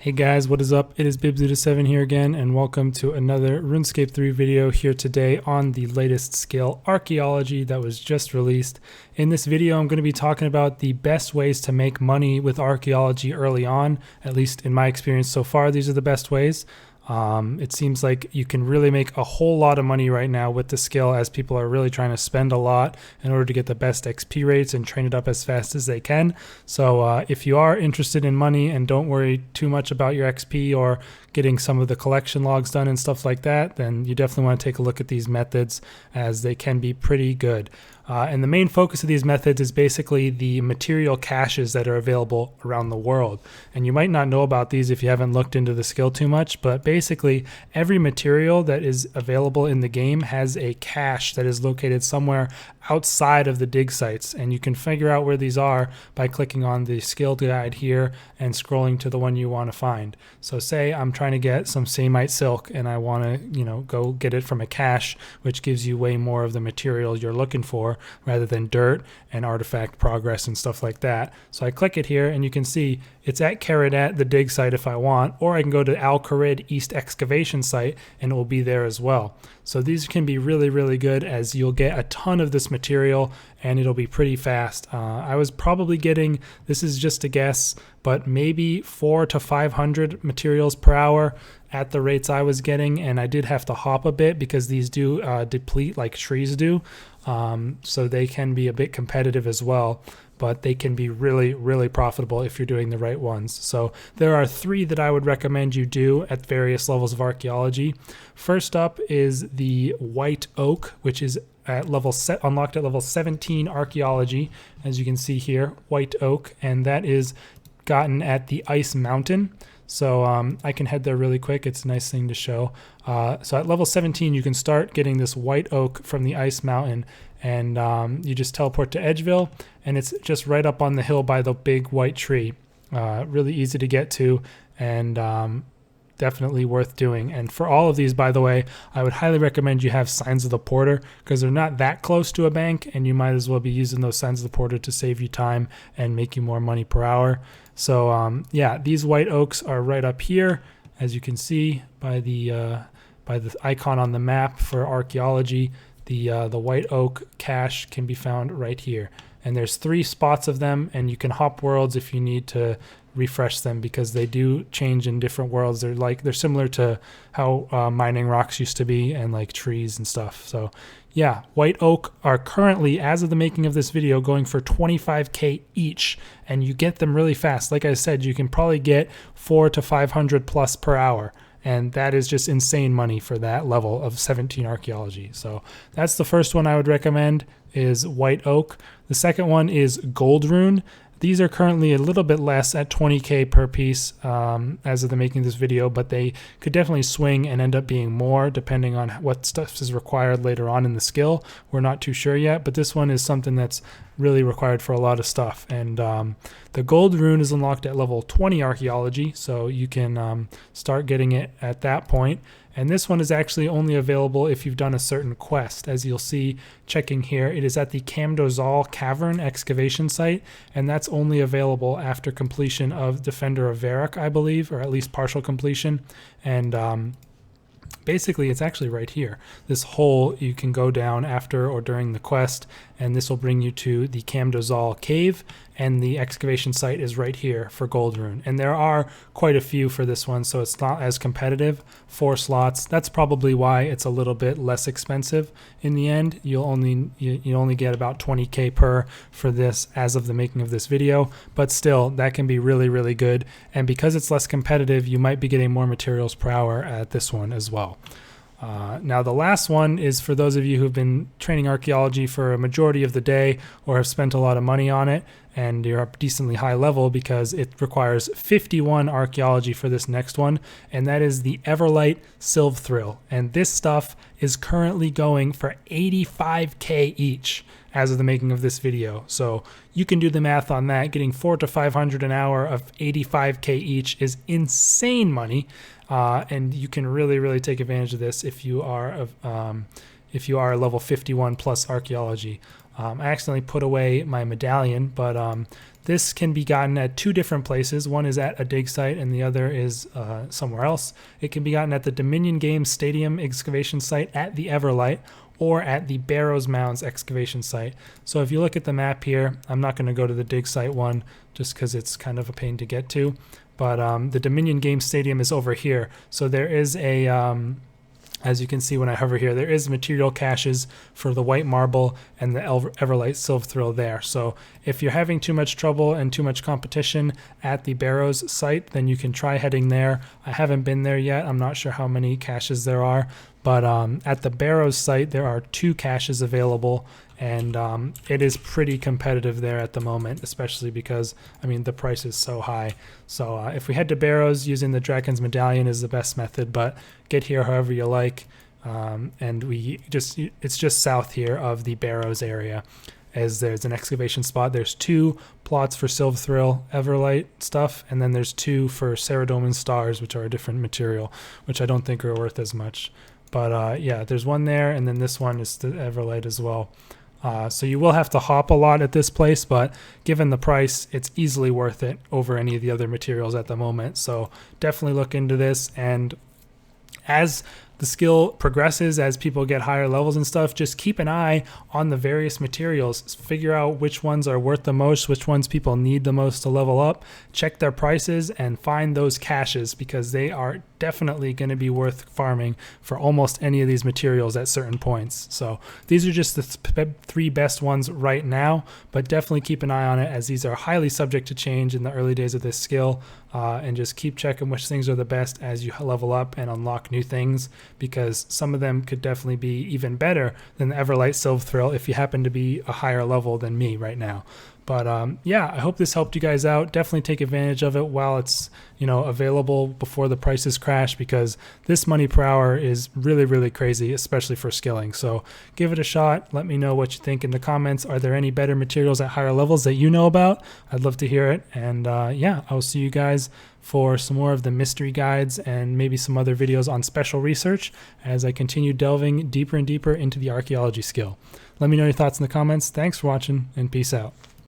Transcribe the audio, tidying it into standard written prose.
Hey guys, what is up? It is Bibzuda7 here again, and welcome to another RuneScape 3 video here today on the latest skill, Archaeology, that was just released. In this video, I'm going to be talking about the best ways to make money with Archaeology early on. At least in my experience so far, these are the best ways. It seems like you can really make a whole lot of money right now with the skill, as people are really trying to spend a lot in order to get the best XP rates and train it up as fast as they can. So if you are interested in money and don't worry too much about your XP or getting some of the collection logs done and stuff like that, then you definitely want to take a look at these methods, as they can be pretty good. And the main focus of these methods is basically the material caches that are available around the world. And you might not know about these if you haven't looked into the skill too much, but basically every material that is available in the game has a cache that is located somewhere outside of the dig sites. And you can figure out where these are by clicking on the skill guide here and scrolling to the one you want to find. So say I'm trying to get some samite silk and I want to, go get it from a cache, which gives you way more of the material you're looking for, rather than dirt and artifact progress and stuff like that. So I click it here and you can see it's at Karadat, the dig site, if I want, or I can go to Al-Kharid East excavation site and it will be there as well. So these can be really, really good, as you'll get a ton of this material and it'll be pretty fast. I was probably getting, this is just a guess, but maybe 400 to 500 materials per hour at the rates I was getting, and I did have to hop a bit because these do deplete like trees do, so they can be a bit competitive as well, but they can be really, really profitable if you're doing the right ones. So there are 3 that I would recommend you do at various levels of archaeology. First up is the white oak, which is at unlocked at level 17 archaeology, as you can see here, white oak, and that is gotten at the ice mountain. So I can head there really quick. It's a nice thing to show. So at level 17, you can start getting this white oak from the ice mountain, and you just teleport to Edgeville, and it's just right up on the hill by the big white tree. Really easy to get to, and definitely worth doing. And for all of these, by the way, I would highly recommend you have Signs of the Porter, because they're not that close to a bank, and you might as well be using those Signs of the Porter to save you time and make you more money per hour. So yeah, these white oaks are right up here, as you can see by the icon on the map for archaeology. The white oak cache can be found right here, and there's 3 spots of them, and you can hop worlds if you need to refresh them, because they do change in different worlds. They're similar to how mining rocks used to be, and like trees and stuff. So yeah, white oak are currently, as of the making of this video, going for 25k each, and you get them really fast. Like I said, you can probably get 400 to 500 plus per hour, and that is just insane money for that level of 17 archaeology. So that's the first one I would recommend, is white oak. The second one is gold rune. These are currently a little bit less at 20k per piece as of the making of this video, but they could definitely swing and end up being more depending on what stuff is required later on in the skill. We're not too sure yet, but this one is something that's really required for a lot of stuff. And the gold rune is unlocked at level 20 archaeology, so you can start getting it at that point. And this one is actually only available if you've done a certain quest. As you'll see checking here, it is at the Camdozal Cavern excavation site, and that's only available after completion of Defender of Varrock, I believe, or at least partial completion. And basically, it's actually right here. This hole you can go down after or during the quest, and this will bring you to the Camdozal cave, and the excavation site is right here for gold rune. And there are quite a few for this one, so it's not as competitive. 4 slots. That's probably why it's a little bit less expensive in the end. You only get about 20k per for this as of the making of this video, but still, that can be really, really good. And because it's less competitive, you might be getting more materials per hour at this one as well. Now the last one is for those of you who've been training archaeology for a majority of the day, or have spent a lot of money on it, and you're up decently high level, because it requires 51 archaeology for this next one, and that is the Everlight Sylve Thrill. And this stuff is currently going for 85k each as of the making of this video. So you can do the math on that. Getting 400 to 500 an hour of 85k each is insane money, and you can really, really take advantage of this if you are a level 51 plus archaeology. I accidentally put away my medallion, but this can be gotten at 2 different places. One is at a dig site and the other is somewhere else. It can be gotten at the Dominion Games Stadium excavation site at the Everlight, or at the Barrows Mounds excavation site. So if you look at the map here, I'm not going to go to the dig site one just because it's kind of a pain to get to, but the Dominion Games Stadium is over here. So there is a as you can see when I hover here, there is material caches for the white marble and the Everlight Silverthrill there. So if you're having too much trouble and too much competition at the Barrows site, then you can try heading there. I haven't been there yet. I'm not sure how many caches there are, but at the Barrows site, there are 2 caches available, and it is pretty competitive there at the moment, especially because, I mean, the price is so high. So if we head to Barrows, using the Dragon's Medallion is the best method, but get here however you like. And it's just south here of the Barrows area, as there's an excavation spot. There's 2 plots for Silverthrill Everlight stuff, and then there's 2 for Ceradoman Stars, which are a different material, which I don't think are worth as much. But yeah, there's one there, and then this one is the Everlight as well. So you will have to hop a lot at this place, but given the price, it's easily worth it over any of the other materials at the moment. So definitely look into this, and as the skill progresses, as people get higher levels and stuff, just keep an eye on the various materials. Figure out which ones are worth the most, which ones people need the most to level up. Check their prices and find those caches, because they are definitely going to be worth farming for almost any of these materials at certain points. So these are just the 3 best ones right now, but definitely keep an eye on it, as these are highly subject to change in the early days of this skill. And just keep checking which things are the best as you level up and unlock new things, because some of them could definitely be even better than the Everlight Silverthrill if you happen to be a higher level than me right now. But yeah, I hope this helped you guys out. Definitely take advantage of it while it's, you know, available before the prices crash, because this money per hour is really, really crazy, especially for skilling. So give it a shot. Let me know what you think in the comments. Are there any better materials at higher levels that you know about? I'd love to hear it. And yeah, I'll see you guys for some more of the mystery guides and maybe some other videos on special research as I continue delving deeper and deeper into the archaeology skill. Let me know your thoughts in the comments. Thanks for watching, and peace out.